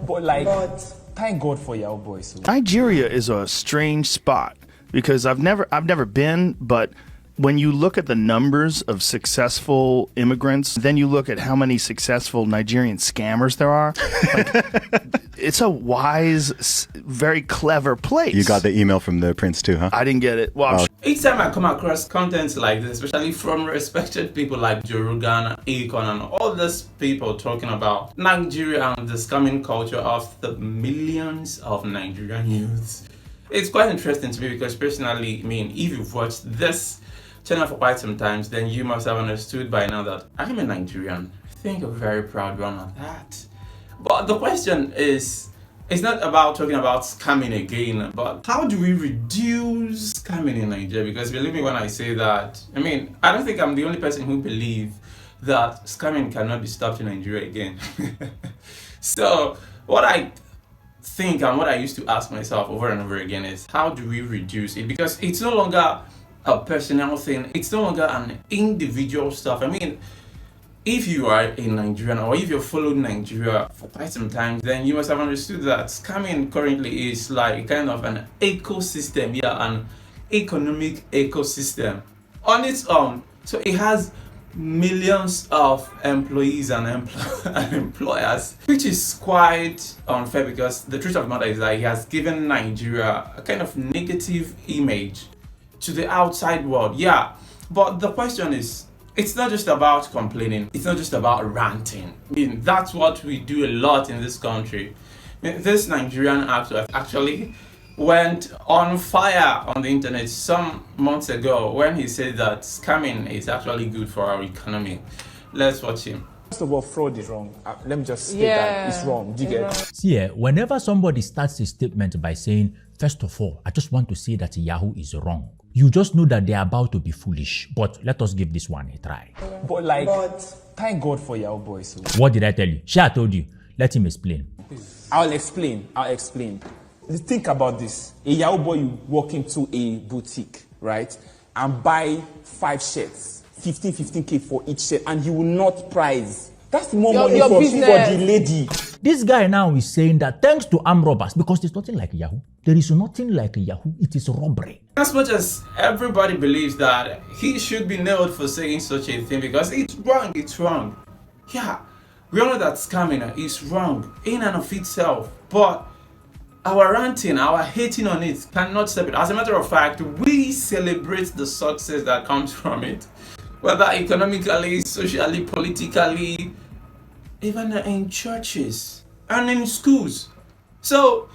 But like, thank God for Yahoo boys. So. Nigeria is a strange spot because I've never been, but when you look at the numbers of successful immigrants, then you look at how many successful Nigerian scammers there are. Like, it's a wise, very clever place. You got the email from the prince too, huh? I didn't get it. Well, each time I come across content like this, especially from respected people like Joe Rogan, Akon, and all these people talking about Nigeria and the scamming culture of the millions of Nigerian youths, it's quite interesting to me because personally, I mean, if you've watched this channel for quite some time, then you must have understood by now that I am a Nigerian. I think a very proud one at that. But the question is, it's not about talking about scamming again, but how do we reduce scamming in Nigeria? Because believe me when I say that, I mean, I don't think I'm the only person who believes that scamming cannot be stopped in Nigeria again. So what I think and what I used to ask myself over and over again is, how do we reduce it? Because it's no longer a personal thing, it's no longer an individual stuff. I mean, if you are in Nigeria or if you've followed Nigeria for quite some time, then you must have understood that scamming currently is like kind of an ecosystem, an economic ecosystem on its own. So it has millions of employees and employers, which is quite unfair because the truth of the matter is that it has given Nigeria a kind of negative image to the outside world. Yeah, but the question is, it's not just about complaining, it's not just about ranting. I mean, that's what we do a lot in this country. I mean, this Nigerian actor actually went on fire on the internet some months ago when he said that scamming is actually good for our economy. Let's watch him. First of all, fraud is wrong. Let me just state that it's wrong. Do you get it? See, whenever somebody starts a statement by saying, first of all, I just want to say that Yahoo is wrong, you just know that they're about to be foolish. But let us give this one a try. But like, thank God for Yahoo boys. So. What did I tell you? I told you. Let him explain. I'll explain. Think about this. A Yahoo boy, you walk into a boutique, right, and buy 5 shirts, 15K for each shirt, and he will not price. That's more money for the lady. This guy now is saying that thanks to armed robbers, because there's nothing like Yahoo. There is nothing like Yahoo. It is robbery. As much as everybody believes that he should be nailed for saying such a thing because it's wrong. Yeah, we all know that scamming is wrong in and of itself, but our ranting, our hating on it cannot stop it. As a matter of fact, we celebrate the success that comes from it, whether economically, socially, politically, even in churches and in schools. So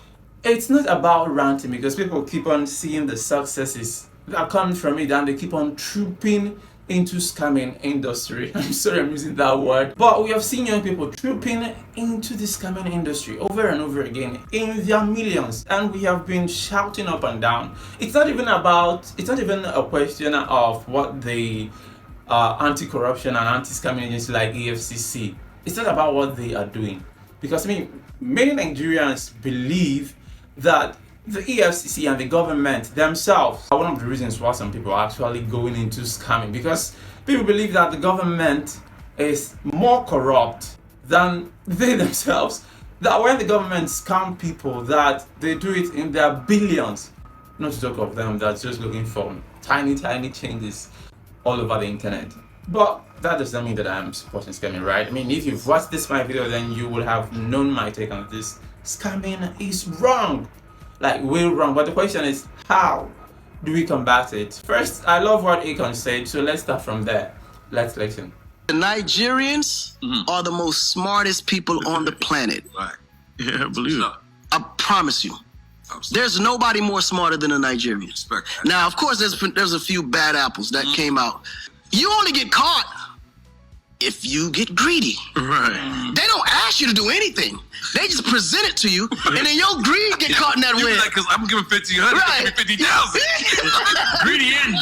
it's not about ranting because people keep on seeing the successes that come from it and they keep on trooping into scamming industry. I'm sorry I'm using that word, but we have seen young people trooping into the scamming industry over and over again in their millions, and we have been shouting up and down. It's not even a question of what the anti-corruption and anti-scamming agencies like EFCC, it's not about what they are doing, because I mean, many Nigerians believe that the EFCC and the government themselves are one of the reasons why some people are actually going into scamming, because people believe that the government is more corrupt than they themselves, that when the government scam people, that they do it in their billions, not to talk of them that's just looking for tiny changes all over the internet. But that does not mean that I'm supporting scamming, right? I mean, if you've watched this my video, then you will have known my take on this. Scamming is wrong, like way wrong. But the question is, how do we combat it? First, I love what Akon said, so let's start from there. Let's listen. The Nigerians are the most smartest people on the planet. Right. Yeah, I believe it. I promise you. There's nobody more smarter than the Nigerians. Now, of course, there's a few bad apples that came out. You only get caught if you get greedy. Right. They don't ask you to do anything. They just present it to you, and then your greed get caught in that You red. like, cause I'm giving 1,500, Right. give me 50,000. Greedy and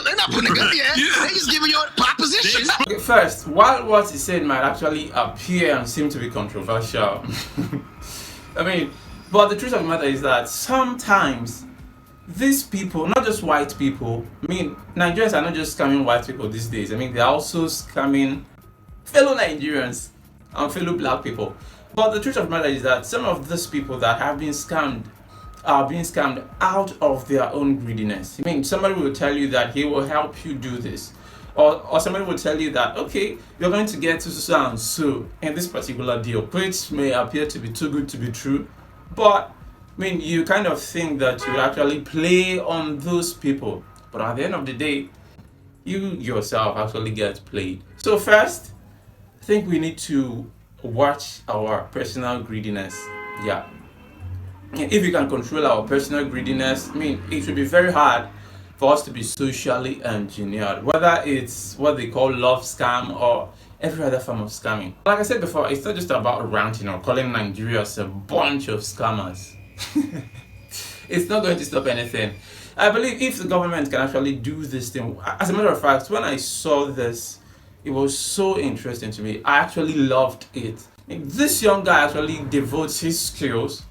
They're not putting a gun in your head. They just giving you a proposition. Okay, first, while what he said might actually appear and seem to be controversial, I mean, but the truth of the matter is that sometimes these people, not just white people, I mean, Nigerians are not just scamming white people these days. I mean, they're also scamming fellow Nigerians and fellow black people. But the truth of the matter is that some of these people that have been scammed are being scammed out of their own greediness. I mean, somebody will tell you that he will help you do this. Or somebody will tell you that, okay, you're going to get to so and so in this particular deal, which may appear to be too good to be true. But, I mean, you kind of think that you actually play on those people. But at the end of the day, you yourself actually get played. So first, I think we need to watch our personal greediness. Yeah. If we can control our personal greediness, I mean, it would be very hard for us to be socially engineered, whether it's what they call love scam or every other form of scamming. Like I said before, it's not just about ranting or calling Nigeria a bunch of scammers. It's not going to stop anything. I believe if the government can actually do this thing, as a matter of fact, when I saw this, it was so interesting to me. I actually loved it. This young guy actually devotes his skills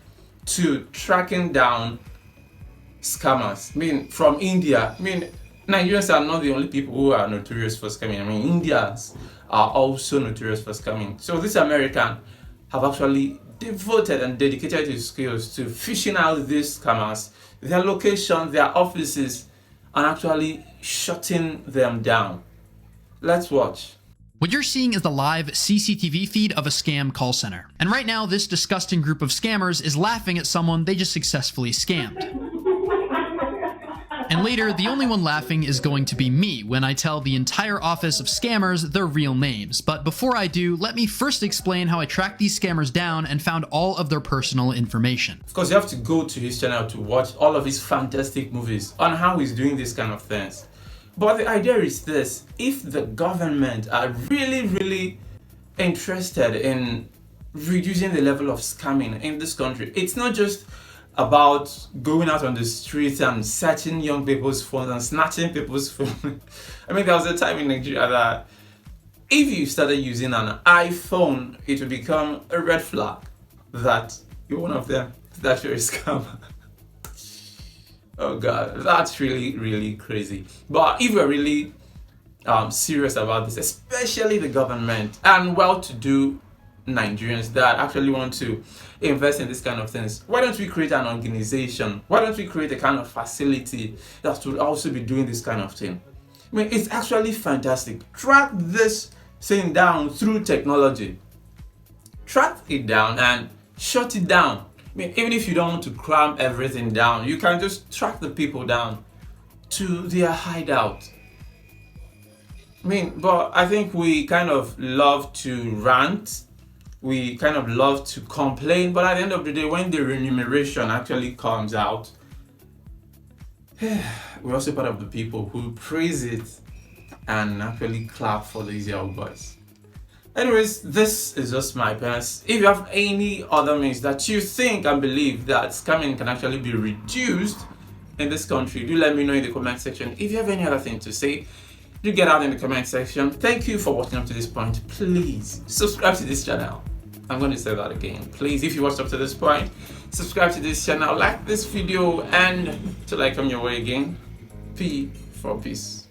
to tracking down scammers. I mean, from India. I mean, Nigerians are not the only people who are notorious for scamming. I mean, Indians are also notorious for scamming. So this American have actually devoted and dedicated his skills to fishing out these scammers, their location, their offices, and actually shutting them down. Let's watch. What you're seeing is the live CCTV feed of a scam call center. And right now, this disgusting group of scammers is laughing at someone they just successfully scammed. And later, the only one laughing is going to be me when I tell the entire office of scammers their real names. But before I do, let me first explain how I tracked these scammers down and found all of their personal information. Of course, you have to go to his channel to watch all of his fantastic movies on how he's doing these kind of things. But the idea is this: if the government are really interested in reducing the level of scamming in this country, it's not just about going out on the streets and searching young people's phones and snatching people's phones. I mean, there was a time in Nigeria that if you started using an iPhone, it would become a red flag that you're one of them, that you're a scammer. Oh God, that's really crazy. But if we're really serious about this, especially the government and well-to-do Nigerians that actually want to invest in this kind of things, why don't we create an organization? Why don't we create a kind of facility that would also be doing this kind of thing? I mean, it's actually fantastic. Track this thing down through technology. Track it down and shut it down. I mean, even if you don't want to cram everything down, you can just track the people down to their hideout. I mean, but I think we kind of love to rant. We kind of love to complain, but at the end of the day, when the remuneration actually comes out, we're also part of the people who praise it and actually clap for these young boys. Anyways, this is just my opinions. If you have any other means that you think and believe that scamming can actually be reduced in this country, do let me know in the comment section. If you have any other thing to say, do get out in the comment section. Thank you for watching up to this point. Please subscribe to this channel. I'm going to say that again. Please, if you watched up to this point, subscribe to this channel, like this video, and till I come your way again, P for peace.